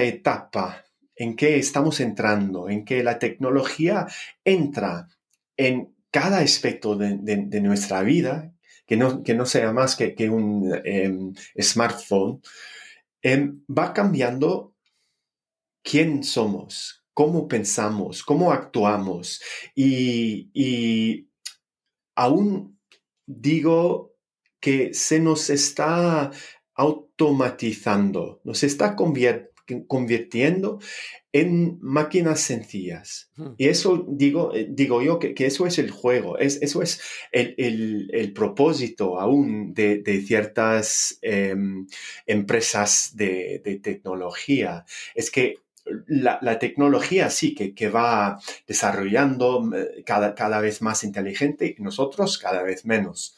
etapa en que estamos entrando, en que la tecnología entra en cada aspecto de nuestra vida, que no sea más que un smartphone, va cambiando quién somos, cómo pensamos, cómo actuamos. Y aún digo que se nos está automatizando, nos está convirtiendo en máquinas sencillas. Y eso digo yo que eso es el juego, eso es el propósito aún de ciertas empresas de tecnología. Es que la tecnología sí que va desarrollando cada vez más inteligente y nosotros cada vez menos,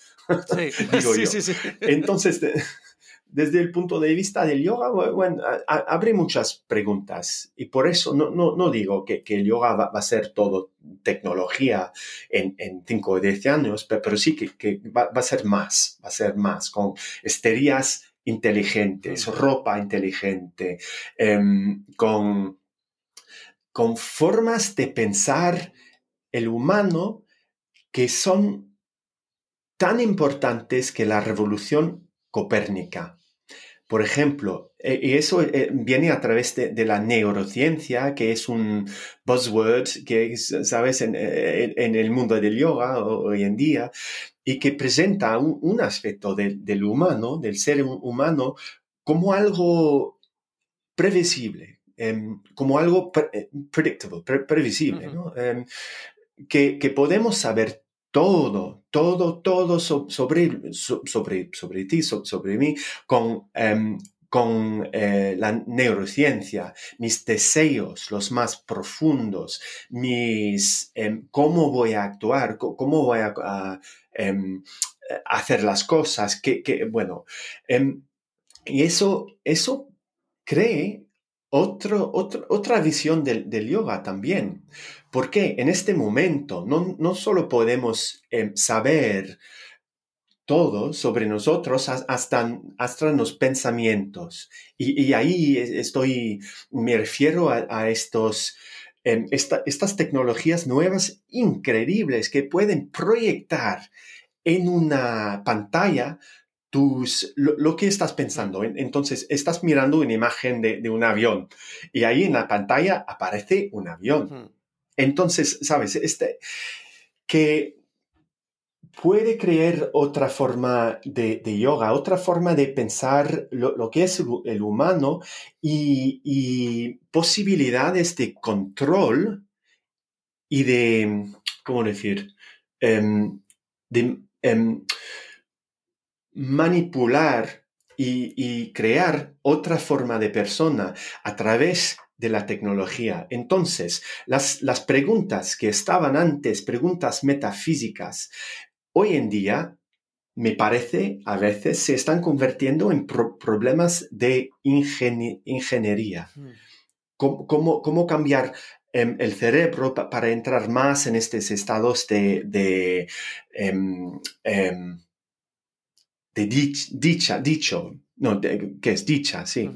Sí, digo sí, yo. sí, sí. Entonces, desde el punto de vista del yoga, bueno, abre muchas preguntas y por eso no digo que el yoga va a ser todo tecnología en 5 o 10 años, pero sí que va a ser más, con esterías inteligentes, ropa inteligente, con formas de pensar el humano que son tan importantes que la revolución copérnica. Por ejemplo, y eso viene a través de la neurociencia, que es un buzzword que, sabes, en el mundo del yoga hoy en día, y que presenta un aspecto del humano, del ser humano, como algo previsible, como algo predictable, previsible, ¿no? Que podemos saber todo sobre ti, sobre mí, con la neurociencia, mis deseos, los más profundos, cómo voy a actuar, cómo voy a hacer las cosas, bueno, y eso cree otra visión del yoga también. Porque en este momento no solo podemos saber todo sobre nosotros hasta los pensamientos. Y ahí me refiero a estas tecnologías nuevas increíbles que pueden proyectar en una pantalla lo que estás pensando. Entonces, estás mirando una imagen de un avión y ahí en la pantalla aparece un avión. Entonces, ¿sabes? Que puede crear otra forma de yoga, otra forma de pensar lo que es el humano y posibilidades de control y de, ¿cómo decir? De manipular y crear otra forma de persona a través de la tecnología. Entonces, las preguntas que estaban antes, preguntas metafísicas, hoy en día, me parece, a veces se están convirtiendo en problemas de ingeniería. ¿Cómo cambiar el cerebro para entrar más en estos estados de dicho, no, que es dicha, sí.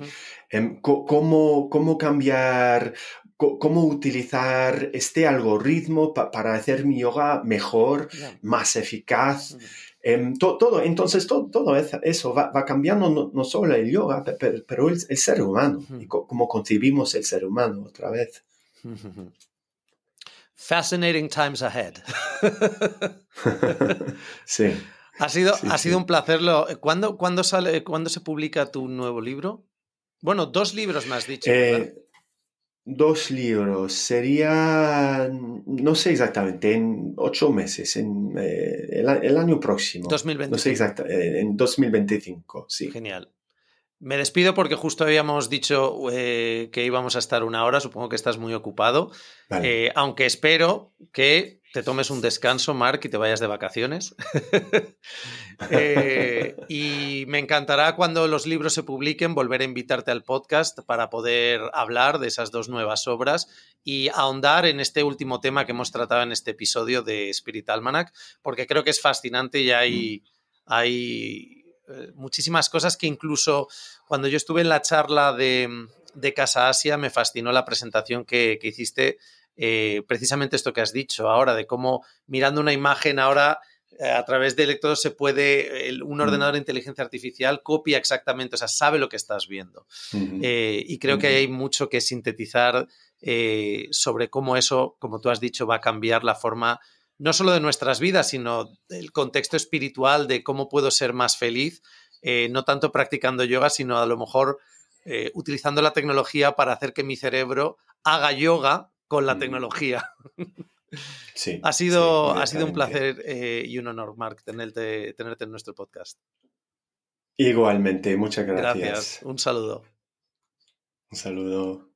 ¿Cómo cambiar, cómo utilizar este algoritmo para hacer mi yoga mejor, más eficaz? Entonces, todo eso va cambiando no solo el yoga, pero el ser humano, y cómo concebimos el ser humano otra vez. Fascinating times ahead. Sí. Ha sido un placer. ¿Cuándo se publica tu nuevo libro? Bueno, 2 libros me has dicho, ¿verdad? 2 libros. Sería, no sé exactamente, en 8 meses, en el año próximo. 2025. No sé exactamente, en 2025, sí. Genial. Me despido porque justo habíamos dicho que íbamos a estar 1 hora. Supongo que estás muy ocupado. Vale. Aunque espero que te tomes un descanso, Marc, y te vayas de vacaciones. Y me encantará cuando los libros se publiquen volver a invitarte al podcast para poder hablar de esas 2 nuevas obras y ahondar en este último tema que hemos tratado en este episodio de Spirit Almanac, porque creo que es fascinante y hay muchísimas cosas que incluso cuando yo estuve en la charla de Casa Asia me fascinó la presentación que hiciste, precisamente esto que has dicho ahora, de cómo mirando una imagen ahora a través de electrodos se puede, un ordenador de inteligencia artificial copia exactamente, o sea, sabe lo que estás viendo. Y creo que hay mucho que sintetizar sobre cómo eso, como tú has dicho, va a cambiar la forma no solo de nuestras vidas, sino el contexto espiritual de cómo puedo ser más feliz, no tanto practicando yoga, sino a lo mejor utilizando la tecnología para hacer que mi cerebro haga yoga con la tecnología. Sí, ha sido un directamente. placer y un honor, Marc, tenerte en nuestro podcast. Igualmente, muchas Gracias. gracias. Un saludo. Un saludo.